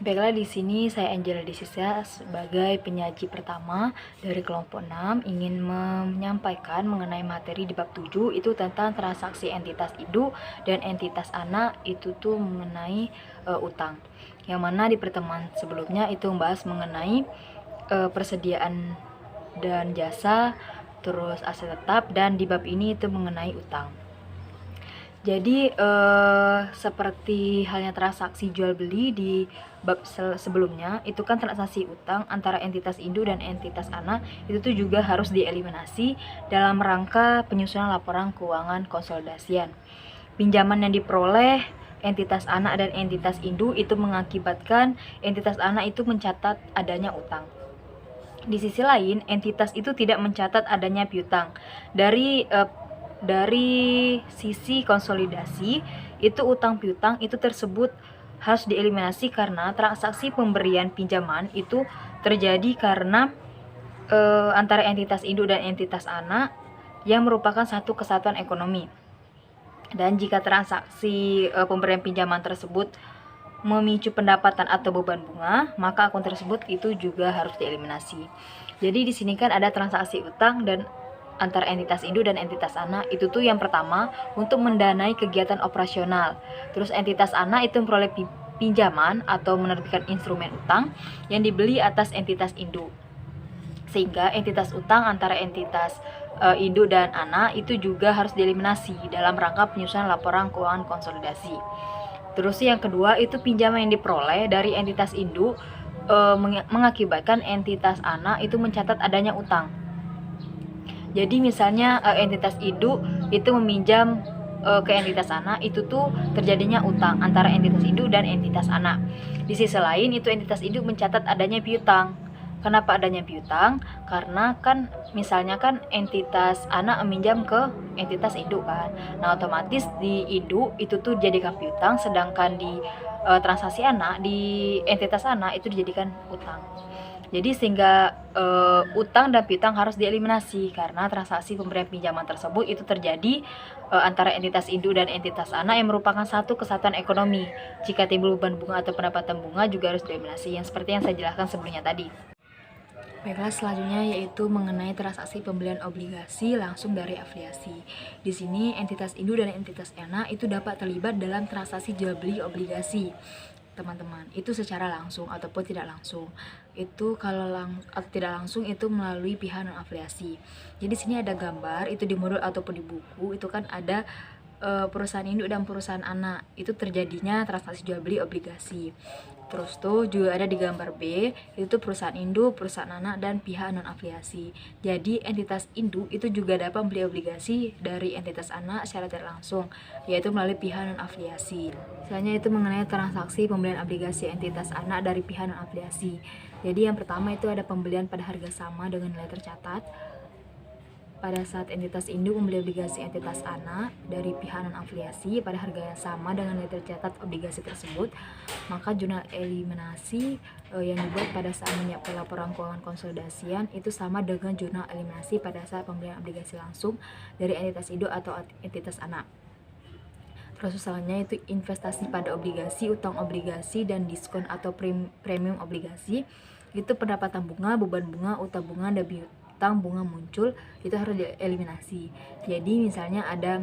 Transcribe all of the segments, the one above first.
Baiklah, di sini saya Angela Desisa sebagai penyaji pertama dari kelompok 6 ingin menyampaikan mengenai materi di bab 7 itu tentang transaksi entitas induk dan entitas anak, itu tuh mengenai utang. Yang mana di pertemuan sebelumnya itu membahas mengenai persediaan dan jasa, terus aset tetap, dan di bab ini itu mengenai utang. Jadi seperti halnya transaksi jual beli di bab sebelumnya, itu kan transaksi utang antara entitas induk dan entitas anak itu tuh juga harus dieliminasi dalam rangka penyusunan laporan keuangan konsolidasian. Pinjaman yang diperoleh entitas anak dan entitas induk itu mengakibatkan entitas anak itu mencatat adanya utang. Di sisi lain, entitas itu tidak mencatat adanya piutang. Dari sisi konsolidasi, itu utang piutang itu tersebut harus dieliminasi karena transaksi pemberian pinjaman itu terjadi karena antara entitas induk dan entitas anak yang merupakan satu kesatuan ekonomi. Dan jika transaksi pemberian pinjaman tersebut memicu pendapatan atau beban bunga, maka akun tersebut itu juga harus dieliminasi. Jadi di sini kan ada transaksi utang dan antara entitas induk dan entitas anak, itu tuh yang pertama untuk mendanai kegiatan operasional. Terus entitas anak itu memperoleh pinjaman atau menerbitkan instrumen utang yang dibeli atas entitas induk. Sehingga entitas utang antara entitas induk dan anak itu juga harus dieliminasi dalam rangka penyusunan laporan keuangan konsolidasi. Terus yang kedua itu pinjaman yang diperoleh dari entitas induk mengakibatkan entitas anak itu mencatat adanya utang. Jadi misalnya entitas induk itu meminjam ke entitas anak, itu tuh terjadinya utang antara entitas induk dan entitas anak. Di sisi lain itu entitas induk mencatat adanya piutang. Kenapa adanya piutang? Karena kan misalnya kan entitas anak meminjam ke entitas induk kan. Nah, otomatis di induk itu tuh dijadikan piutang, sedangkan di transaksi anak di entitas anak itu dijadikan utang. Jadi sehingga utang dan piutang harus dieliminasi karena transaksi pemberian pinjaman tersebut itu terjadi antara entitas induk dan entitas anak yang merupakan satu kesatuan ekonomi. Jika timbul beban bunga atau pendapatan bunga juga harus dieliminasi, yang seperti yang saya jelaskan sebelumnya tadi. Baiklah, selanjutnya yaitu mengenai transaksi pembelian obligasi langsung dari afiliasi. Di sini entitas induk dan entitas anak itu dapat terlibat dalam transaksi jual beli obligasi. Teman-teman, itu secara langsung ataupun tidak langsung. Itu kalau tidak langsung itu melalui pihak non afiliasi. Jadi sini ada gambar, itu di modul ataupun di buku itu kan ada perusahaan induk dan perusahaan anak itu terjadinya transaksi jual beli obligasi. Terus tuh juga ada di gambar B, itu perusahaan induk, perusahaan anak, dan pihak non afiliasi. Jadi entitas induk itu juga dapat membeli obligasi dari entitas anak secara tidak langsung, yaitu melalui pihak non afiliasi. Selanjutnya itu mengenai transaksi pembelian obligasi entitas anak dari pihak non afiliasi. Jadi yang pertama itu ada pembelian pada harga sama dengan nilai tercatat. Pada saat entitas induk membeli obligasi entitas anak dari pihak non-afiliasi pada harga yang sama dengan nilai tercatat obligasi tersebut, maka jurnal eliminasi yang dibuat pada saat menyiapkan laporan keuangan konsolidasian itu sama dengan jurnal eliminasi pada saat pembelian obligasi langsung dari entitas induk atau entitas anak. Terus selanjutnya itu investasi pada obligasi, utang obligasi, dan diskon atau premium obligasi. Itu pendapatan bunga, beban bunga, utang bunga, dan utang bunga muncul, itu harus dieliminasi. Jadi misalnya ada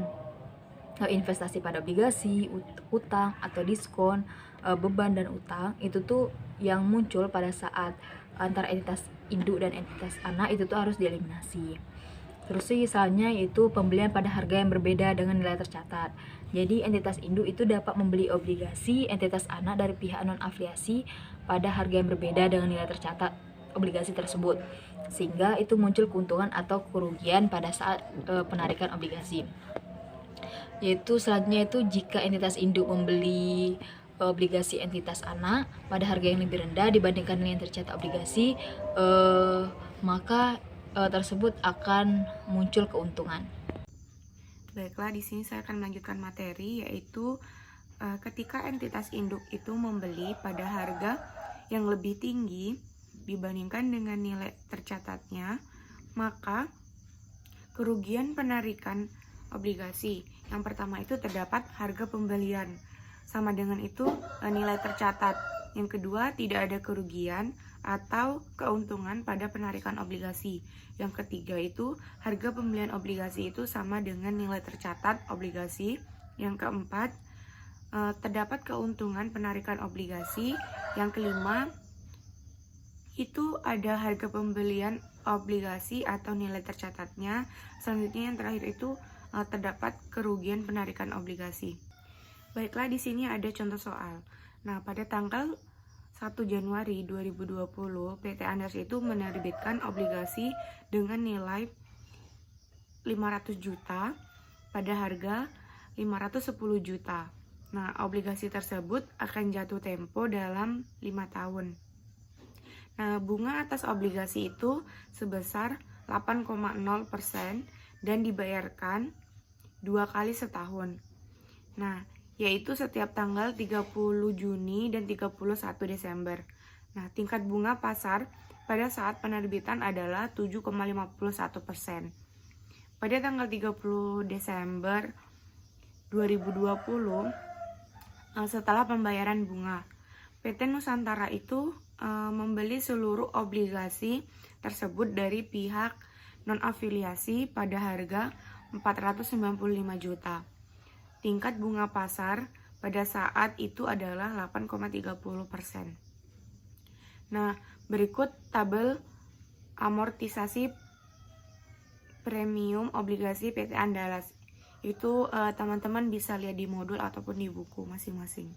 investasi pada obligasi, utang atau diskon, beban dan utang, itu tuh yang muncul pada saat antara entitas induk dan entitas anak itu tuh harus dieliminasi. Terus misalnya itu pembelian pada harga yang berbeda dengan nilai tercatat. Jadi entitas induk itu dapat membeli obligasi entitas anak dari pihak non afiliasi pada harga yang berbeda dengan nilai tercatat obligasi tersebut, sehingga itu muncul keuntungan atau kerugian pada saat penarikan obligasi. Yaitu selanjutnya itu jika entitas induk membeli obligasi entitas anak pada harga yang lebih rendah dibandingkan nilai tercatat obligasi, maka tersebut akan muncul keuntungan. Baiklah, di sini saya akan melanjutkan materi, yaitu ketika entitas induk itu membeli pada harga yang lebih tinggi dibandingkan dengan nilai tercatatnya, maka kerugian penarikan obligasi. Yang pertama itu terdapat harga pembelian, sama dengan itu nilai tercatat. Yang kedua, tidak ada kerugian atau keuntungan pada penarikan obligasi. Yang ketiga itu, harga pembelian obligasi itu sama dengan nilai tercatat obligasi. Yang keempat, terdapat keuntungan penarikan obligasi. Yang kelima, itu ada harga pembelian obligasi atau nilai tercatatnya. Selanjutnya yang terakhir itu terdapat kerugian penarikan obligasi. Baiklah, di sini ada contoh soal. Nah, pada tanggal 1 Januari 2020, PT Andas itu menerbitkan obligasi dengan nilai 500 juta pada harga 510 juta. Nah, obligasi tersebut akan jatuh tempo dalam 5 tahun. Nah, bunga atas obligasi itu sebesar 8,0% dan dibayarkan 2 kali setahun. Nah, yaitu setiap tanggal 30 Juni dan 31 Desember. Nah, tingkat bunga pasar pada saat penerbitan adalah 7,51%. Pada tanggal 30 Desember 2020, setelah pembayaran bunga, PT Nusantara itu membeli seluruh obligasi tersebut dari pihak non-afiliasi pada harga 495 juta. Tingkat bunga pasar pada saat itu adalah 8,30%. Nah, berikut tabel amortisasi premium obligasi PT Andalas. Itu teman-teman bisa lihat di modul ataupun di buku masing-masing.